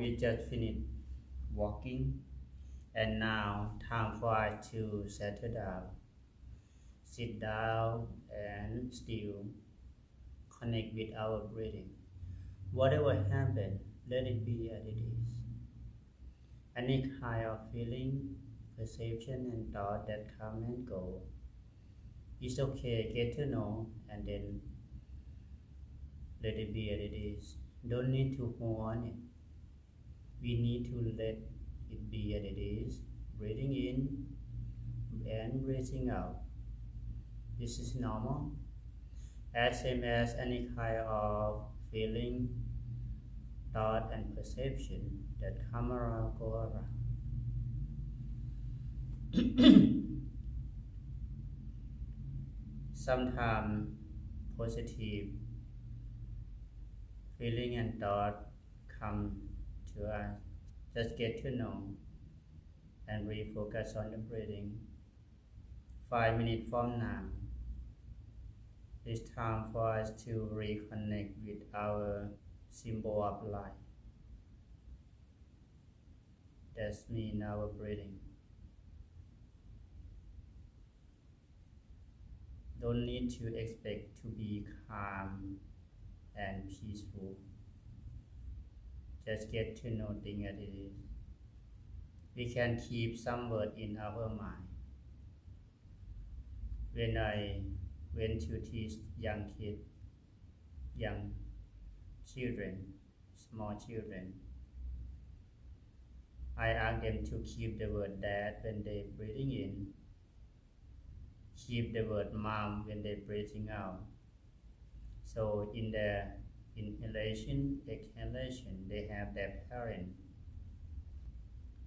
We just finished walking, and now time for us to settle down. Sit down and still connect with our breathing. Whatever happens, let it be as it is. Any kind of feeling, perception, and thought that come and go, it's okay. Get to know and then let it be as it is. Don't need to hold on it. We need to let it be as it is. Breathing in and breathing out. This is normal. As same as any kind of feeling, thought, and perception that come around, go around. Sometimes positive feeling and thought come to us. Just get to know and refocus on the breathing. 5 minutes from now, it's time for us to reconnect with our symbol of life. That's mean our breathing. Don't need to expect to be calm and peaceful. Just get to know things as it is. We can keep some word in our mind. When I went to teach young children, small children, I asked them to keep the word dad when they breathing in, keep the word mom when they breathing out. So in the inhalation, exhalation, they have their parent.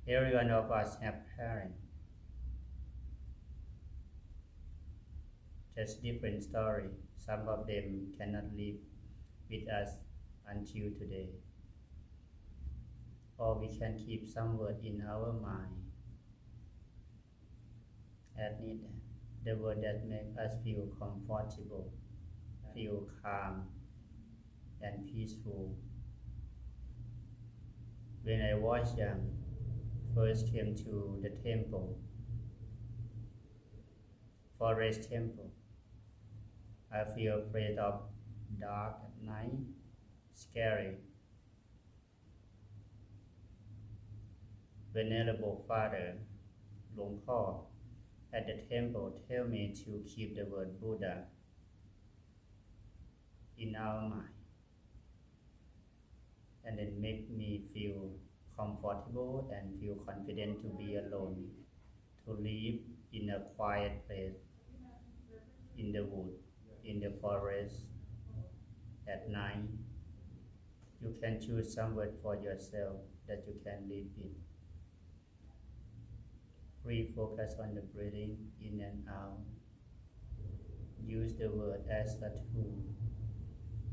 Every one of us have parent. Just different story. Some of them cannot live with us until today. Or we can keep some word in our mind. As needed. The word that make us feel comfortable, feel calm and peaceful. When I was young, first came to the temple, forest temple. I feel afraid of dark at night, scary. Venerable Father, Luang Por, at the temple tell me to keep the word Buddha in our mind, and then make me feel comfortable and feel confident to be alone, to live in a quiet place, in the wood, in the forest, at night. You can choose some word for yourself that you can live in. Refocus on the breathing in and out. Use the word as a tool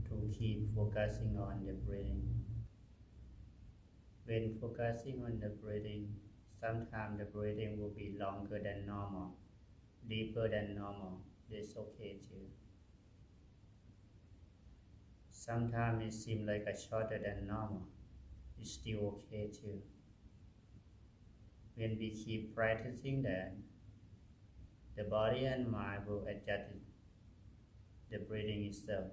to keep focusing on the breathing. When focusing on the breathing, sometimes the breathing will be longer than normal, deeper than normal. That's okay too. Sometimes it seems like a shorter than normal. It's still okay too. When we keep practicing that, the body and mind will adjust the breathing itself.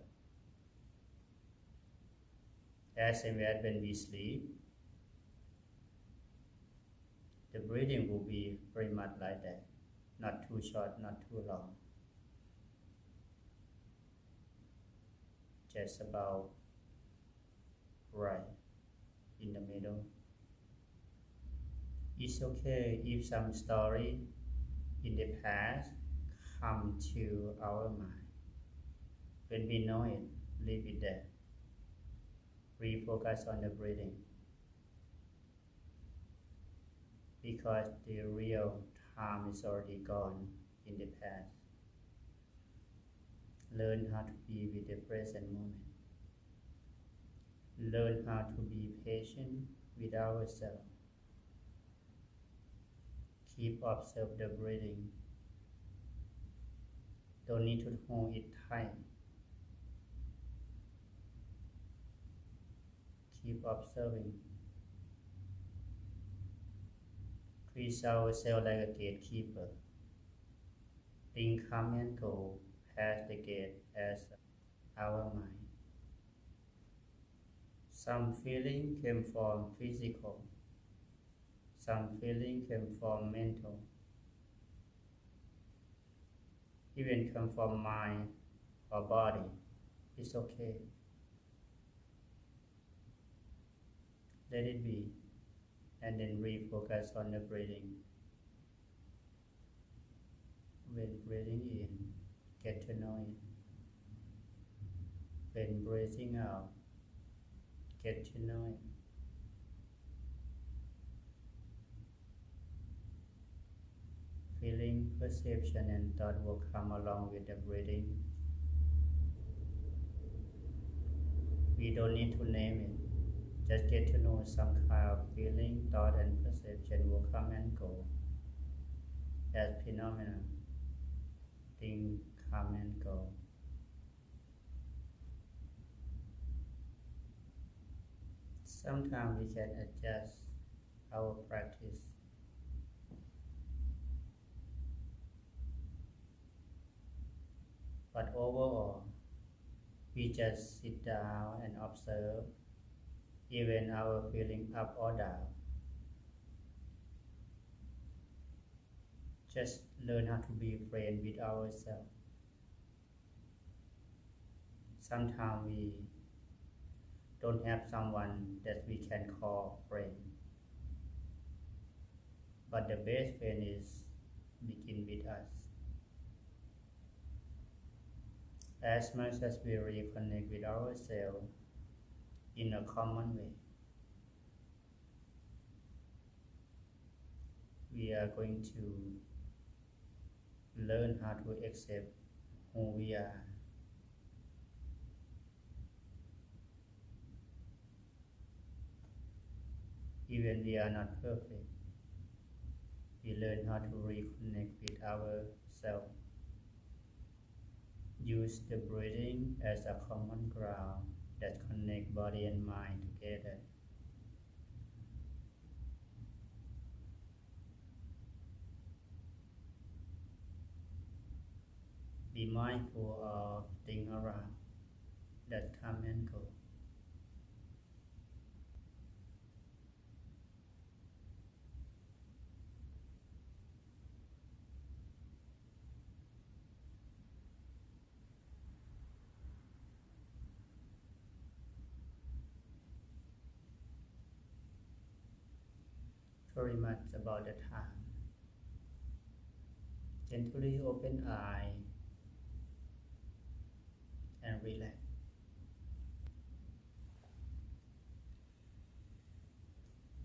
As and when we sleep, the breathing will be pretty much like that. Not too short, not too long. Just about right in the middle. It's okay if some story in the past come to our mind. When we know it, leave it there. Refocus on the breathing. Because the real time is already gone in the past. Learn how to be with the present moment. Learn how to be patient with ourselves. Keep observe the breathing. Don't need to hold it tight. Keep observing Treat ourselves like a gatekeeper. Think, come and go past the gate as our mind. Some feeling came from physical, some feeling came from mental, even come from mind or body. It's okay. Let it be, and then refocus on the breathing. When breathing in, get to know it. When breathing out, get to know it. Feeling, perception, and thought will come along with the breathing. We don't need to name it. Just get to know some kind of feeling, thought, and perception will come and go as phenomena. Things come and go. Sometimes we can adjust our practice. But overall, we just sit down and observe, even our feeling up or down. Just learn how to be friend with ourselves. Sometimes we don't have someone that we can call friend. But the best friend is begin with us. As much as we reconnect with ourselves in a common way, we are going to learn how to accept who we are. Even we are not perfect, we learn how to reconnect with ourselves. Use the breathing as a common ground that connects body and mind together. Be mindful of things around that come and go. Very much about the time. Gently open eye and relax.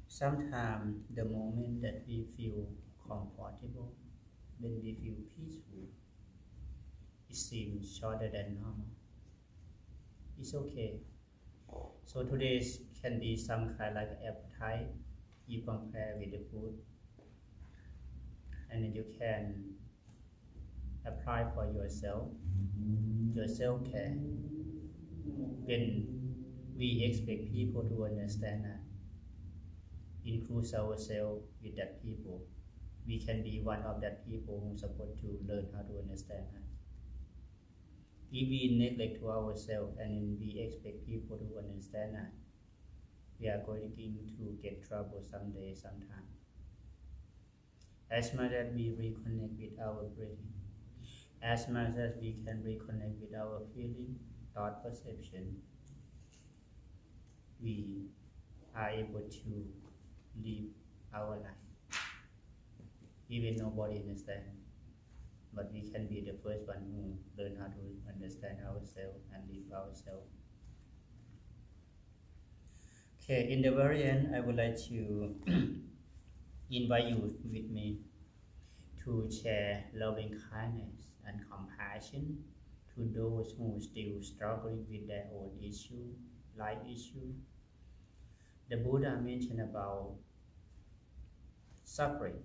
Sometimes the moment that we feel comfortable, when we feel peaceful, it seems shorter than normal. It's okay. So today can be some kind like appetite you compare with the food, and then you can apply for yourself, your self-care. When we expect people to understand us, include ourselves with that people, we can be one of that people who's supposed to learn how to understand us. If we neglect to ourselves and we expect people to understand us, we are going to get trouble someday, sometime. As much as we reconnect with our breathing, as much as we can reconnect with our feeling, thought, perception, we are able to live our life. Even nobody understands, but we can be the first one who learn how to understand ourselves and live ourselves. Okay, in the very end, I would like to invite you with me to share loving kindness and compassion to those who still struggling with their own issue, life issue. The Buddha mentioned about suffering,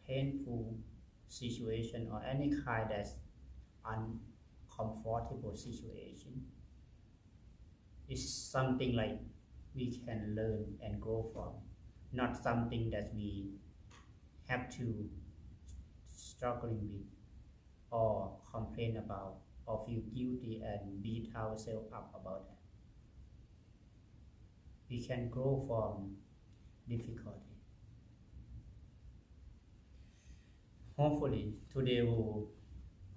painful situation, or any kind that's uncomfortable situation. It's something like we can learn and grow from, not something that we have to struggling with or complain about or feel guilty and beat ourselves up about that. We can grow from difficulty. Hopefully today will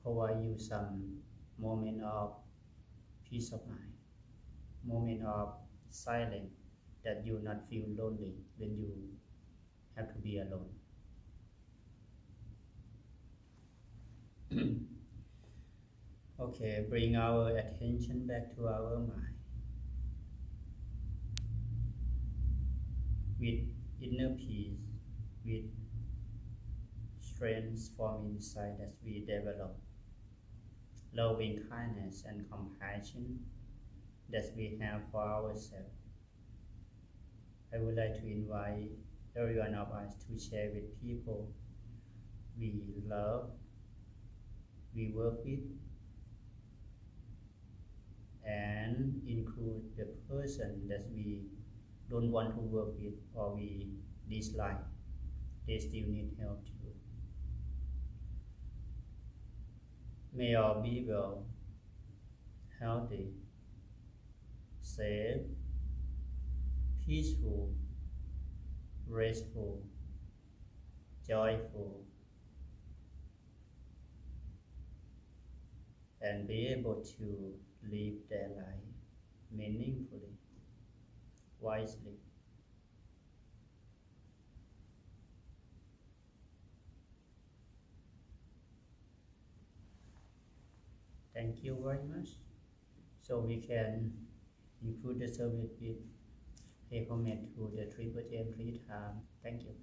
provide you some moment of peace of mind, moment of silence that you not feel lonely when you have to be alone. Okay, bring our attention back to our mind. With inner peace, with strength from inside as we develop loving kindness and compassion that we have for ourselves. I would like to invite every one of us to share with people we love, we work with, and include the person that we don't want to work with or we dislike. They still need help too. May all be well, healthy, safe, peaceful, restful, joyful, and be able to live their life meaningfully, wisely. Thank you very much. So we can include the service with pay comment to the 3% 3 times. Thank you.